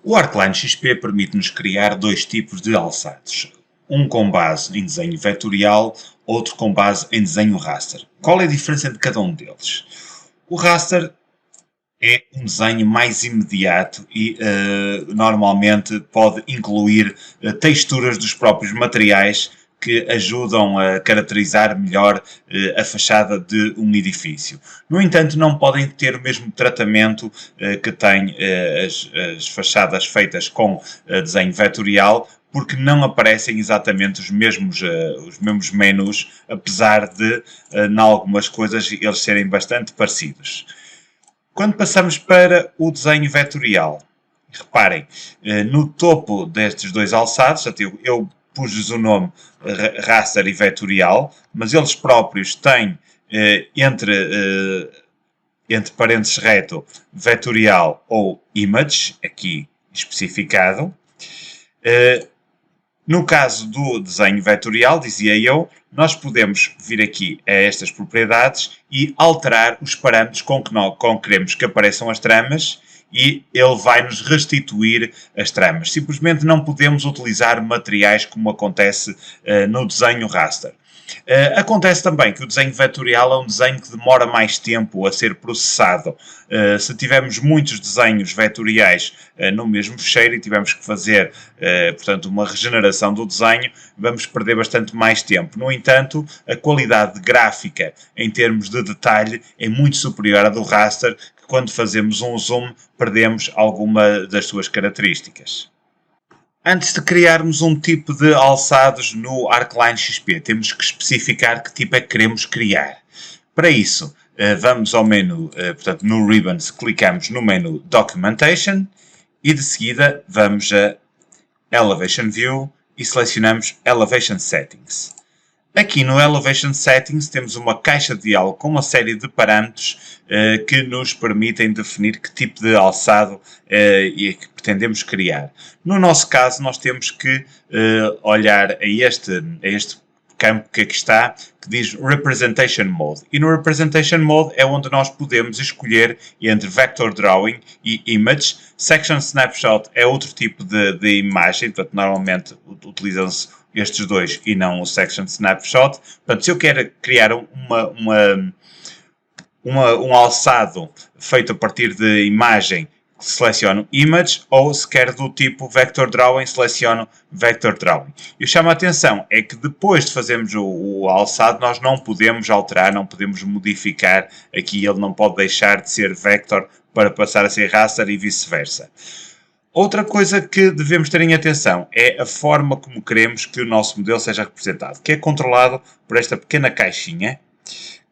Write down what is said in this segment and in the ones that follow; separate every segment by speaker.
Speaker 1: O Arcline XP permite-nos criar dois tipos de alçados. Um com base em desenho vetorial, outro com base em desenho raster. Qual é a diferença entre cada um deles? O raster é um desenho mais imediato e normalmente pode incluir texturas dos próprios materiais que ajudam a caracterizar melhor a fachada de um edifício. No entanto, não podem ter o mesmo tratamento que têm as fachadas feitas com desenho vetorial, porque não aparecem exatamente os mesmos menus, apesar de, em algumas coisas, eles serem bastante parecidos. Quando passamos para o desenho vetorial, reparem, no topo destes dois alçados, eu pus-lhes o nome raster e vetorial, mas eles próprios têm entre parênteses reto, vetorial ou image, aqui especificado. No caso do desenho vetorial, dizia eu, nós podemos vir aqui a estas propriedades e alterar os parâmetros com que queremos que apareçam as tramas e ele vai nos restituir as tramas. Simplesmente não podemos utilizar materiais como acontece no desenho raster. Acontece também que o desenho vetorial é um desenho que demora mais tempo a ser processado. Se tivermos muitos desenhos vetoriais no mesmo fecheiro e tivermos que fazer, portanto, uma regeneração do desenho, vamos perder bastante mais tempo. No entanto, a qualidade gráfica em termos de detalhe é muito superior à do raster, que quando fazemos um zoom perdemos alguma das suas características. Antes de criarmos um tipo de alçados no Arcline XP, temos que especificar que tipo é que queremos criar. Para isso, vamos ao menu, portanto, no Ribbons, clicamos no menu Documentation e de seguida vamos a Elevation View e selecionamos Elevation Settings. Aqui no Elevation Settings temos uma caixa de diálogo com uma série de parâmetros que nos permitem definir que tipo de alçado que pretendemos criar. No nosso caso, nós temos que olhar a este campo que aqui está, que diz Representation Mode. E no Representation Mode é onde nós podemos escolher entre Vector Drawing e Image. Section Snapshot é outro tipo de imagem, portanto, normalmente utilizam-se estes dois e não o Section Snapshot. Portanto, se eu quero criar um alçado feito a partir de imagem, seleciono Image, ou se quer do tipo Vector Drawing, seleciono Vector Drawing. E o que chama a atenção é que depois de fazermos o alçado, nós não podemos alterar, não podemos modificar. Aqui ele não pode deixar de ser Vector para passar a ser Raster e vice-versa. Outra coisa que devemos ter em atenção é a forma como queremos que o nosso modelo seja representado, que é controlado por esta pequena caixinha,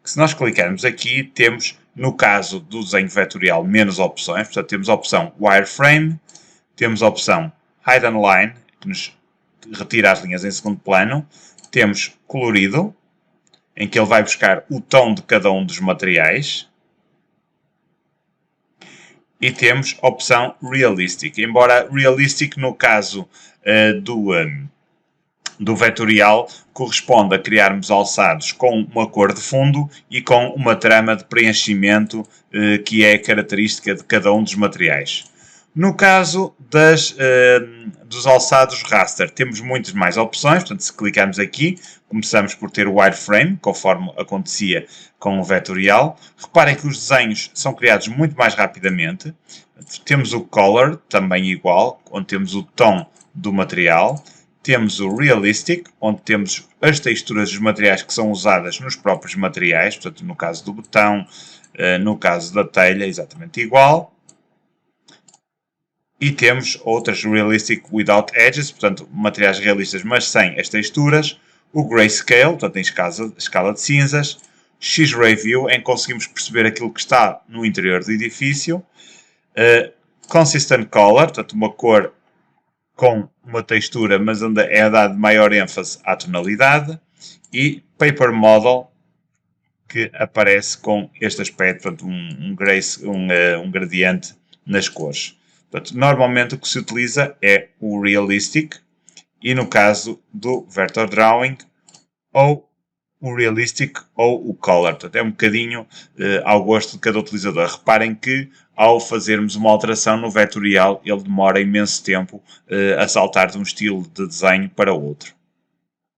Speaker 1: que se nós clicarmos aqui, temos, no caso do desenho vetorial, menos opções. Portanto, temos a opção Wireframe, temos a opção Hide and Line, que nos retira as linhas em segundo plano, temos colorido, em que ele vai buscar o tom de cada um dos materiais, e temos a opção Realistic. Embora Realistic, no caso do vetorial, corresponde a criarmos alçados com uma cor de fundo e com uma trama de preenchimento que é característica de cada um dos materiais. No caso dos alçados raster, temos muitas mais opções. Portanto, se clicarmos aqui, começamos por ter o wireframe, conforme acontecia com o vetorial. Reparem que os desenhos são criados muito mais rapidamente. Temos o color, também igual, onde temos o tom do material. Temos o realistic, onde temos as texturas dos materiais que são usadas nos próprios materiais. Portanto, no caso do botão, no caso da telha, exatamente igual. E temos outras Realistic Without Edges, portanto, materiais realistas, mas sem as texturas. O Grayscale, portanto, em escala de cinzas. X-Ray View, em que conseguimos perceber aquilo que está no interior do edifício. Consistent Color, portanto, uma cor com uma textura, mas onde é dado maior ênfase à tonalidade. E Paper Model, que aparece com este aspecto, portanto, um gradiente nas cores. Portanto, normalmente o que se utiliza é o Realistic e no caso do Vector Drawing ou o realistic ou o color. Portanto, é um bocadinho ao gosto de cada utilizador. Reparem que ao fazermos uma alteração no vetorial, ele demora imenso tempo a saltar de um estilo de desenho para outro.